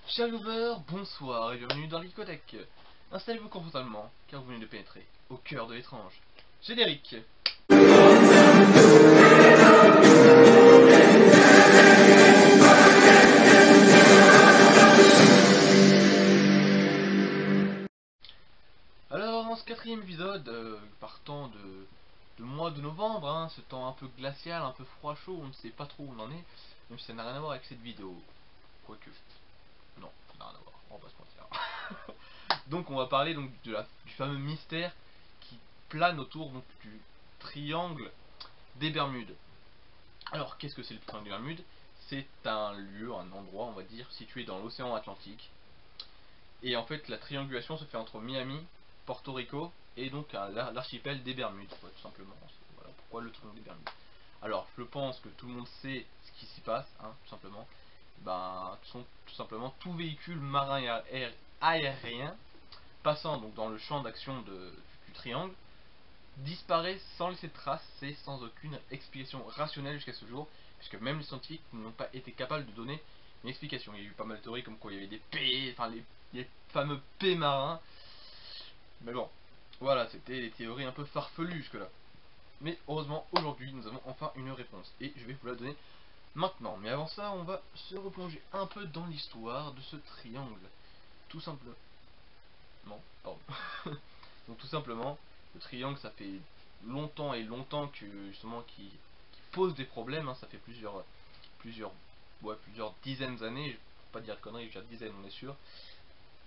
Chers viewers, bonsoir et bienvenue dans l'Icothèque. Installez-vous confortablement, car vous venez de pénétrer au cœur de l'étrange. Générique. Alors, dans ce quatrième épisode, partant de mois de novembre, ce temps un peu glacial, un peu froid chaud, on ne sait pas trop où on en est, même si ça n'a rien à voir avec cette vidéo. Quoique, non, ça n'a rien à voir, on va pas se mentir. Donc on va parler donc du fameux mystère qui plane autour donc, du triangle des Bermudes. Alors qu'est-ce que c'est le triangle des Bermudes? C'est un lieu, un endroit on va dire situé dans l'océan Atlantique. Et en fait la triangulation se fait entre Miami, Porto Rico et donc l'archipel des Bermudes, quoi, tout simplement. Voilà pourquoi le triangle des Bermudes. Alors je pense que tout le monde sait ce qui s'y passe, tout simplement. Sont tout simplement tout véhicule marin et aérien passant donc dans le champ d'action du triangle disparaît sans laisser de traces et sans aucune explication rationnelle jusqu'à ce jour, puisque même les scientifiques n'ont pas été capables de donner une explication. Il y a eu pas mal de théories comme quoi il y avait des P, enfin les fameux P marins, mais bon, voilà, c'était des théories un peu farfelues jusque là. Mais heureusement aujourd'hui nous avons enfin une réponse et je vais vous la donner maintenant. Mais avant ça on va se replonger un peu dans l'histoire de ce triangle, tout simplement. Non, pardon. Donc tout simplement, le triangle, ça fait longtemps et longtemps que justement qui pose des problèmes. Ça fait plusieurs dizaines d'années. Pour pas dire de conneries, je veux dire dizaines, on est sûr.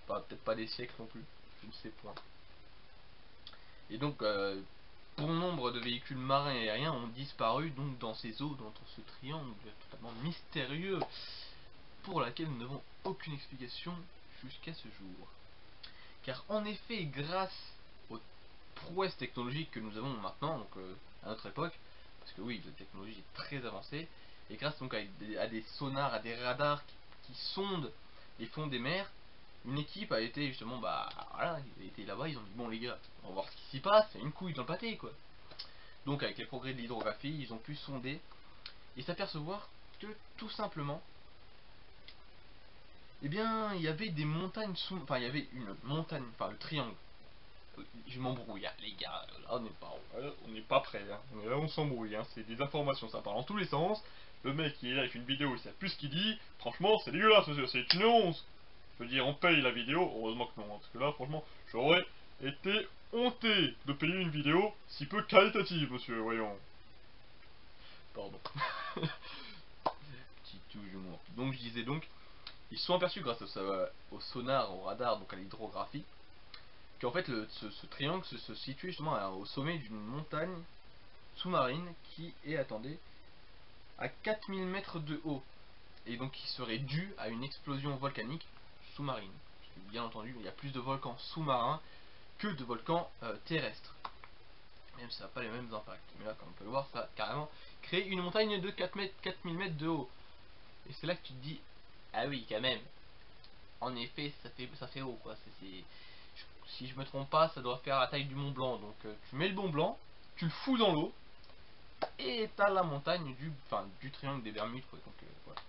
Peut-être pas des siècles non plus. Je ne sais point. Et donc, bon nombre de véhicules marins et aériens ont disparu donc dans ces eaux, dans ce triangle totalement mystérieux, pour laquelle nous n'avons aucune explication jusqu'à ce jour. Car en effet, grâce aux prouesses technologiques que nous avons maintenant, donc à notre époque, parce que oui, la technologie est très avancée, et grâce donc à des sonars, à des radars qui sondent les fonds des mers, une équipe a été justement, voilà, ils étaient là-bas, ils ont dit bon les gars, on va voir ce qui s'y passe, il y a une couille dans le pâté quoi. Donc avec les progrès de l'hydrographie, ils ont pu sonder et s'apercevoir que tout simplement, eh bien, il y avait des montagnes enfin il y avait une montagne, enfin le triangle. Je m'embrouille, les gars, là on n'est pas prêt, Là on s'embrouille, c'est des informations, ça parle en tous les sens. Le mec il est là, il fait une vidéo, il sait plus ce qu'il dit. Franchement, c'est dégueulasse, monsieur, c'est une honte. Je veux dire, on paye la vidéo, heureusement que non, parce que là, franchement, j'aurais été honté de payer une vidéo si peu qualitative, monsieur, voyons. Pardon. Petit touche d'humour. Donc je disais donc, ils se sont aperçus grâce au sonar, au radar, donc à l'hydrographie, qu'en fait ce triangle se situe justement au sommet d'une montagne sous-marine qui est, attendez, à 4000 mètres de haut, et donc qui serait due à une explosion volcanique sous-marine. Parce que bien entendu, il y a plus de volcans sous-marins que de volcans terrestres. Même si ça n'a pas les mêmes impacts. Mais là, comme on peut le voir, ça a carrément créé une montagne de 4000 mètres de haut. Et c'est là que tu te dis, ah oui, quand même. En effet, ça fait haut, quoi. Si je me trompe pas, ça doit faire la taille du Mont Blanc. Donc tu mets le Mont Blanc, tu le fous dans l'eau, et t'as la montagne du triangle des Bermudes, quoi. Donc voilà.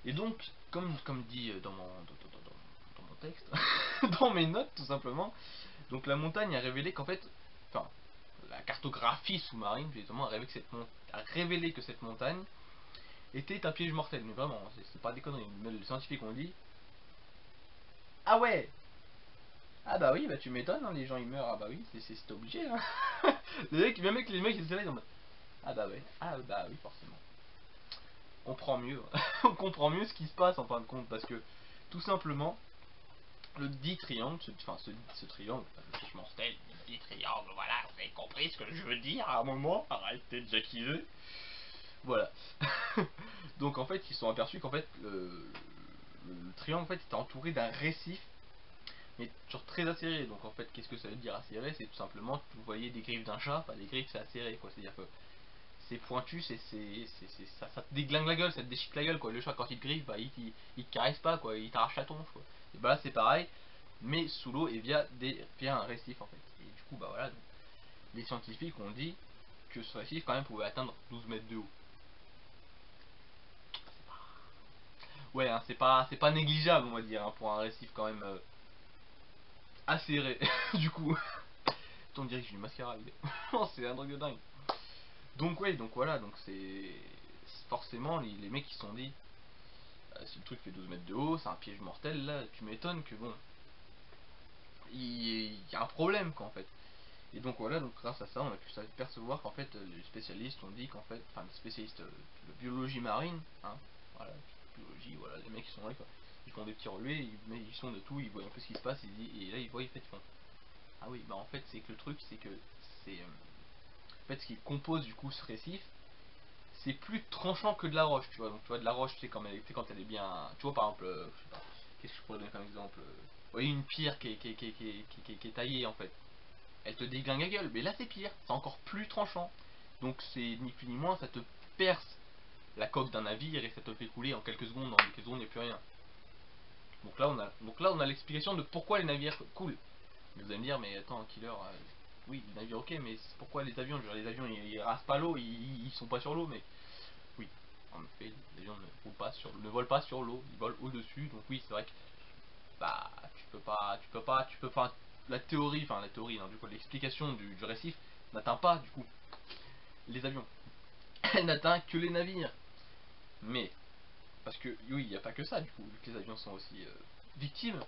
Et donc, comme dit dans mon texte, dans mes notes tout simplement, donc la montagne a révélé qu'en fait, enfin, la cartographie sous-marine justement a révélé que cette montagne était un piège mortel. Mais vraiment, c'est pas des conneries. Même les scientifiques ont dit, ah ouais, ah bah oui, bah tu m'étonnes, les gens ils meurent, ah bah oui, c'est obligé. Même les mecs ils étaient là, ils ont dit, ah bah ouais, ah bah oui forcément. On comprend mieux, on comprend mieux ce qui se passe en fin de compte, parce que tout simplement, le dit triangle, ce triangle, le fiche mortel, le dit triangle, voilà, vous avez compris ce que je veux dire à un moment, arrêtez de jacquiser. Voilà. Donc en fait, ils se sont aperçus qu'en fait, le triangle en fait, était entouré d'un récif, mais toujours très acéré. Donc en fait, qu'est-ce que ça veut dire acéré? C'est tout simplement que vous voyez des griffes d'un chat, des griffes c'est acéré, quoi. C'est-à-dire que c'est pointu, ça te déglingue la gueule, ça te déchique la gueule, quoi. Le chat quand il te griffe, il te caresse pas, quoi, il t'arrache la tonche, quoi. Et bah là c'est pareil, mais sous l'eau et via un récif en fait. Et du coup voilà, donc, les scientifiques ont dit que ce récif quand même pouvait atteindre 12 mètres de haut. ouais, hein, c'est pas négligeable, on va dire, hein, pour un récif quand même acéré. Du coup, on dirait que j'ai du mascara, c'est un truc de dingue. Donc ouais, donc voilà, donc forcément les mecs qui se sont dit, si le truc fait 12 mètres de haut, c'est un piège mortel, là, tu m'étonnes que bon, il y a un problème quoi en fait. Et donc voilà, donc grâce à ça, on a pu s'apercevoir qu'en fait, les spécialistes ont dit qu'en fait, enfin les spécialistes de biologie marine, hein, voilà, biologie, voilà, les mecs qui sont là quoi, ils font des petits relevés, ils sont de tout, ils voient un peu ce qui se passe, et là ils voient, ils font, ah oui, bah en fait c'est que le truc, c'est que c'est, en fait ce qui compose du coup ce récif, c'est plus tranchant que de la roche, tu vois. Donc tu vois de la roche, c'est quand elle est bien, tu vois par exemple, je sais pas, qu'est-ce que je pourrais donner comme exemple, vous voyez une pierre qui est taillée en fait, elle te déglingue la gueule, mais là c'est pire, c'est encore plus tranchant. Donc c'est ni plus ni moins, ça te perce la coque d'un navire et ça te fait couler en quelques secondes, il n'y a plus rien. Donc là on a l'explication de pourquoi les navires coulent. Vous allez me dire, mais attends, Killer, oui, les navires ok, mais pourquoi les avions? Genre, les avions ils rasent pas l'eau, ils sont pas sur l'eau, mais oui, en effet, les avions ne volent pas sur l'eau, ils volent au-dessus, donc oui, c'est vrai que bah tu peux pas, la théorie, hein, du coup, l'explication du récif n'atteint pas du coup les avions, elle n'atteint que les navires. Mais parce que oui, il n'y a pas que ça du coup, vu que les avions sont aussi victimes,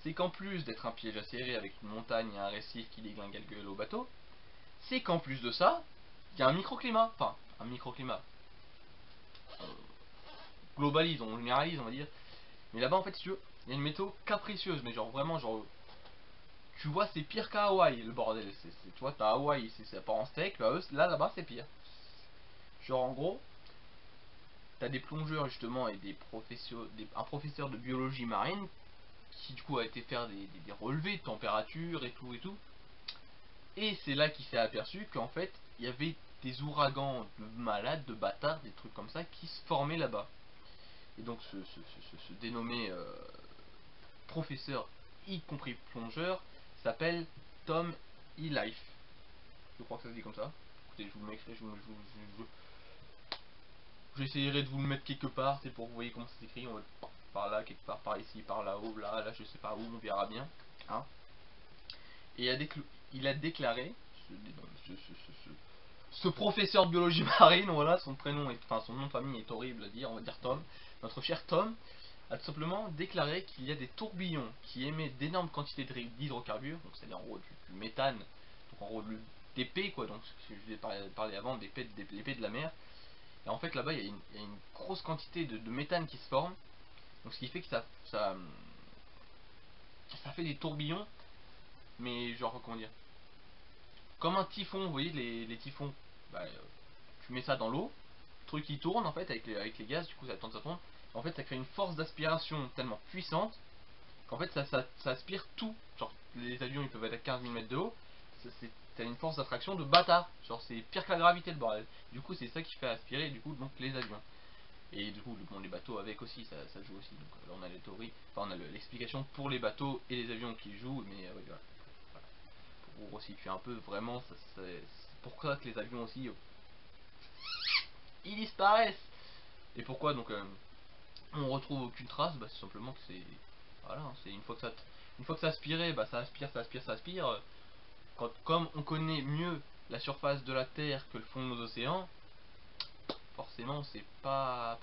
c'est qu'en plus d'être un piège acéré avec une montagne et un récif qui déglingue la gueule au bateau, c'est qu'en plus de ça, il y a un microclimat, enfin un microclimat. On globalise, on généralise, on va dire. Mais là-bas, en fait, si tu veux, il y a une météo capricieuse, mais genre vraiment, genre, tu vois, c'est pire qu'à Hawaï, le bordel. Tu vois, t'as Hawaï, c'est pas en steak, là-bas, c'est pire. Genre, en gros, t'as des plongeurs, justement, et un professeur de biologie marine, qui, du coup, a été faire des relevés de température et tout et tout. Et c'est là qu'il s'est aperçu qu'en fait, il y avait des ouragans de malades, de bâtards, des trucs comme ça, qui se formaient là-bas. Et donc, ce dénommé professeur, y compris plongeur, s'appelle Tom E-Life. Je crois que ça se dit comme ça. Écoutez, je vous le mettrai, j'essaierai de vous le mettre quelque part, c'est pour que vous voyez comment ça s'écrit. On va par là, quelque part, par ici, par là-haut, là, je sais pas où, on verra bien. Hein. Et il a déclaré, ce professeur de biologie marine, voilà, son nom de famille est horrible à dire, on va dire Tom, notre cher Tom, a tout simplement déclaré qu'il y a des tourbillons qui émettent d'énormes quantités d'hydrocarbures, donc c'est-à-dire en gros du méthane, donc en gros d'épais quoi, donc ce que je vous ai parlé avant, l'épais de la mer. Et en fait là-bas il y a une grosse quantité de méthane qui se forme, donc ce qui fait que ça fait des tourbillons, mais genre comment dire, comme un typhon, vous voyez les typhons, bah, tu mets ça dans l'eau, le truc il tourne en fait avec les gaz, du coup ça tourne, en fait ça crée une force d'aspiration tellement puissante qu'en fait ça aspire tout. Genre les avions ils peuvent être à 15 000 mètres de haut, t'as une force d'attraction de bâtard, genre c'est pire que la gravité le bordel. Du coup c'est ça qui fait aspirer du coup donc les avions. Et du coup bon, les bateaux avec aussi, ça joue aussi. Donc là on a les théories, enfin on a l'explication pour les bateaux et les avions qui jouent, mais ouais, voilà. Pour vous resituer un peu, vraiment c'est pour ça que les avions aussi ils disparaissent. Et pourquoi donc on retrouve aucune trace, bah c'est simplement que c'est, voilà, c'est une fois que ça aspirait, bah ça aspire, ça aspire, ça aspire. Comme on connaît mieux la surface de la Terre que le fond de nos océans, forcément peut pas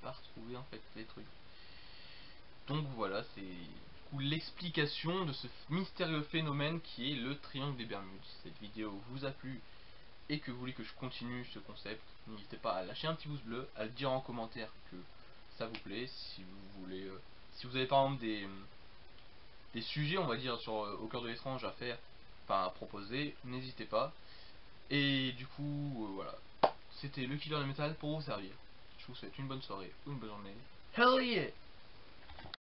retrouver en fait les trucs. Donc voilà, c'est du coup l'explication de ce mystérieux phénomène qui est le triangle des Bermudes. Si cette vidéo vous a plu et que vous voulez que je continue ce concept, n'hésitez pas à lâcher un petit pouce bleu, à le dire en commentaire que ça vous plaît. Si vous voulez, si vous avez par exemple des sujets, on va dire, au cœur de l'étrange à faire, enfin à proposer, n'hésitez pas. Et du coup, voilà, c'était le Killer de métal pour vous servir. Je vous souhaite une bonne soirée ou une bonne journée. Hell yeah!